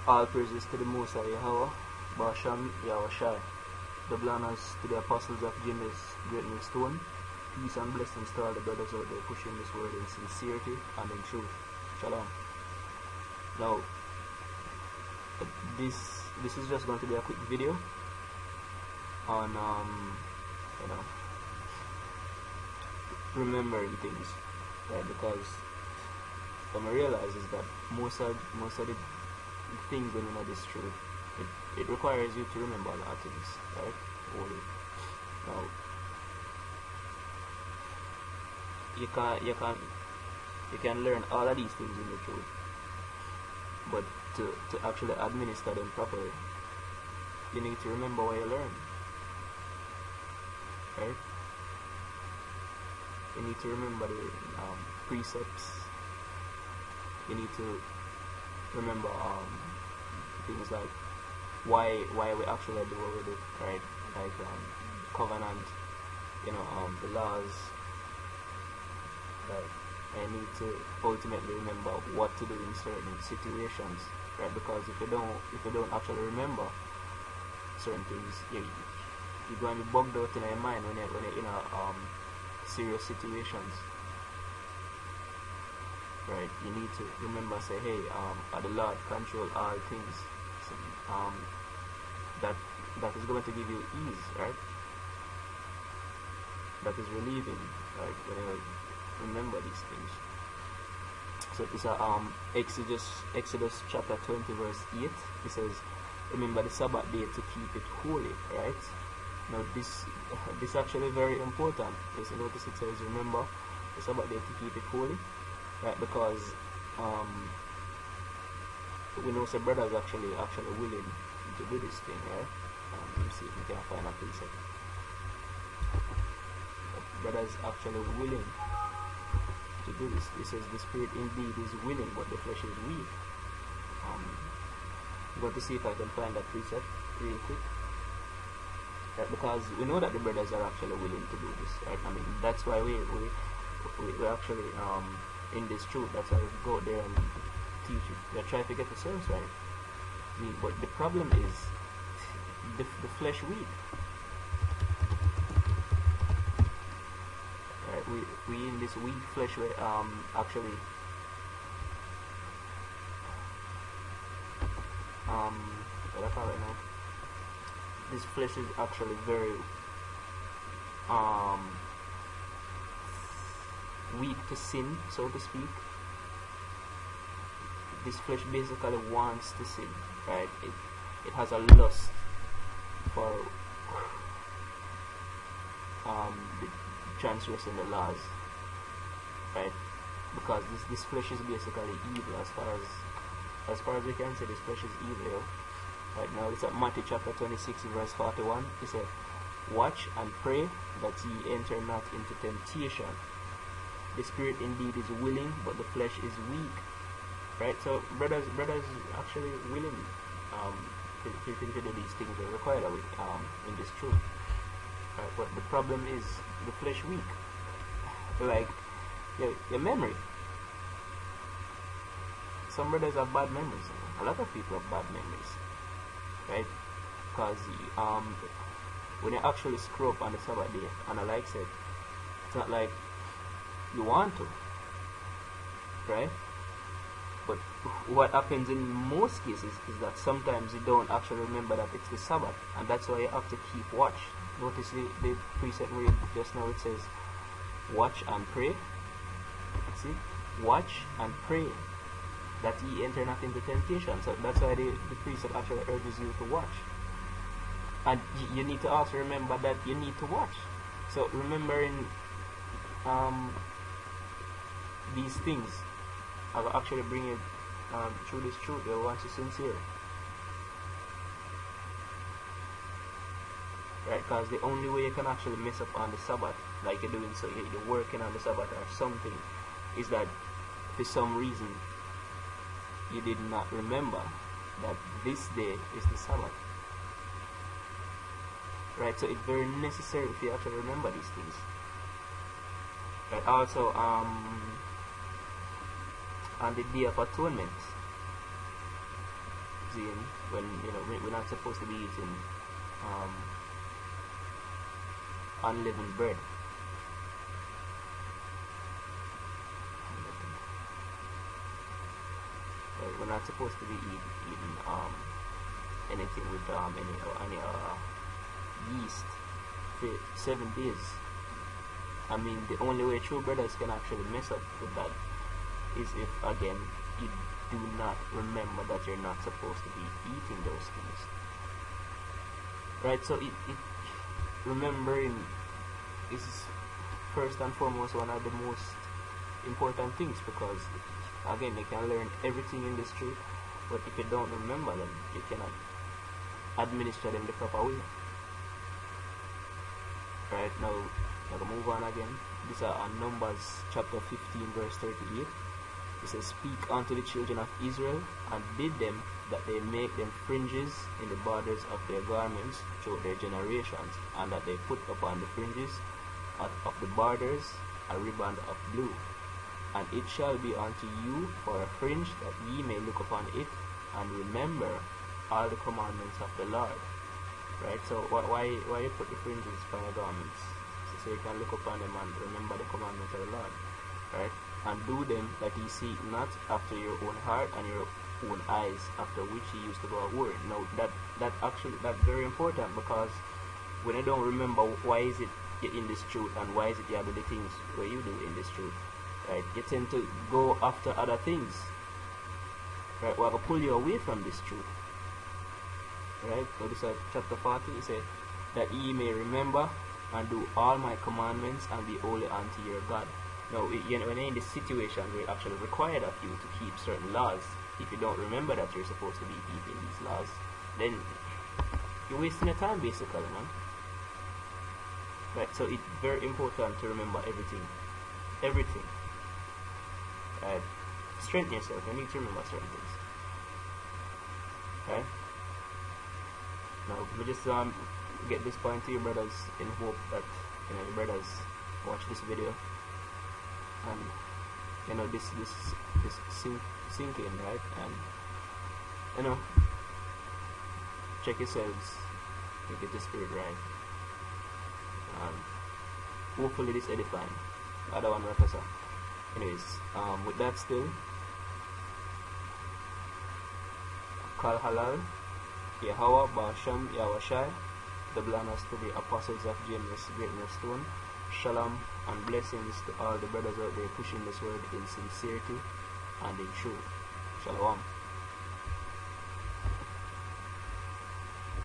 All praises to the Most High Yahweh, Basham Yahushai. Double honors to the apostles of James Great Millstone. Peace and blessings to all the brothers out there pushing this word in sincerity and in truth. Shalom. Now, this is just going to be a quick video on remembering things, right? Because what I realize is that most of the things when you know this truth, it requires you to remember a lot of things, right? Only now you can learn all of these things in the truth, but to actually administer them properly, you need to remember what you learn, right? You need to remember the precepts. You need to remember things like why we actually do what we do, right? Like covenant, the laws, right? I need to ultimately remember what to do in certain situations, right? Because if you don't actually remember certain things, you're going to be bugged out in your mind when you're in a serious situations, right? You need to remember, say, hey, the Lord control all things. So, that is going to give you ease, right? That is relieving, right? When you remember these things. So it's Exodus chapter 20 verse 8. It says, remember the Sabbath day to keep it holy, right? Now this actually very important. Just notice it says remember the Sabbath day to keep it holy, right? Because we know some brothers actually willing to do this thing, right? Let me see if we can find a precept. Brothers actually willing to do this. It says the spirit indeed is willing, but the flesh is weak. I'm going to see if I can find that precept real quick. Right, because we know that the brothers are actually willing to do this, right? I mean, that's why we actually in this truth. That's why we go there and teach it. We're trying to get the source right. But the problem is the flesh weak. Right? We in this weak flesh way actually what I call it now. This flesh is actually very weak to sin, so to speak. This flesh basically wants to sin, right? It has a lust for transgressing the laws, right? Because this flesh is basically evil as far as we can say. This flesh is evil. Right now it's at Matthew chapter 26 verse 41. It said, watch and pray that ye enter not into temptation. The spirit indeed is willing, but the flesh is weak. Right? So brothers actually willing to do these things that are required of it in this truth. Right? But the problem is the flesh weak. Like your memory. Some brothers have bad memories. A lot of people have bad memories. Right? Because when you actually screw up on the Sabbath day, and like I said, it's not like you want to, right? But what happens in most cases is that sometimes you don't actually remember that it's the Sabbath, and that's why you have to keep watch. Notice the precept read just now. It says watch and pray. See, watch and pray that ye enter not into temptation. So that's why the precept actually urges you to watch. And you need to also remember that you need to watch. So remembering these things, I will actually bring it through this truth. I want you sincere. Right? Because the only way you can actually mess up on the Sabbath, like you're doing, so you're working on the Sabbath or something, is that for some reason you did not remember that this day is the Sabbath. Right? So it's very necessary if you actually remember these things. Right? Also, on the Day of Atonement, Zine, when we're not supposed to be eating unleavened bread. We're not supposed to be eating anything with any yeast for 7 days. I mean, the only way true brothers can actually mess up with that is if, again, you do not remember that you're not supposed to be eating those things. Right? So remembering is first and foremost one of the most important things, because again, you can learn everything in this truth, but if you don't remember them, you cannot administer them the proper way. Right, now I'm going to move on again. These are on Numbers chapter 15 verse 38. It says, "Speak unto the children of Israel, and bid them that they make them fringes in the borders of their garments throughout their generations, and that they put upon the fringes of the borders a riband of blue. And it shall be unto you for a fringe, that ye may look upon it, and remember all the commandments of the Lord." Right? So why you put the fringes upon your garments? So you can look upon them and remember the commandments of the Lord. Right? And do them that ye seek not after your own heart and your own eyes, after which ye used to go a whoring. Now that's very important, because when you don't remember why is it you're in this truth and why is it you do the things where you do in this truth, right, you tend to go after other things, right, what will pull you away from this truth. Right? So this is chapter 40. It said, "That ye may remember and do all my commandments and be holy unto your God." Now, when you're in this situation where it actually required of you to keep certain laws, if you don't remember that you're supposed to be keeping these laws, then you're wasting your time, basically, man. Right? So it's very important to remember everything. Everything. Right? Strengthen yourself. You need to remember certain things. Right? Now, we just get this point to you, brothers, in hope that your brothers watch this video and this sink in, right? And check yourselves and get the spirit right. And hopefully this edifying. I don't want to reference that. Anyways, with that still, Kal Halal, Yahweh, Basham, Yahweh, double honors to the apostles of James Great Stone. Shalom and blessings to all the brothers out there pushing this word in sincerity and in truth. Shalom.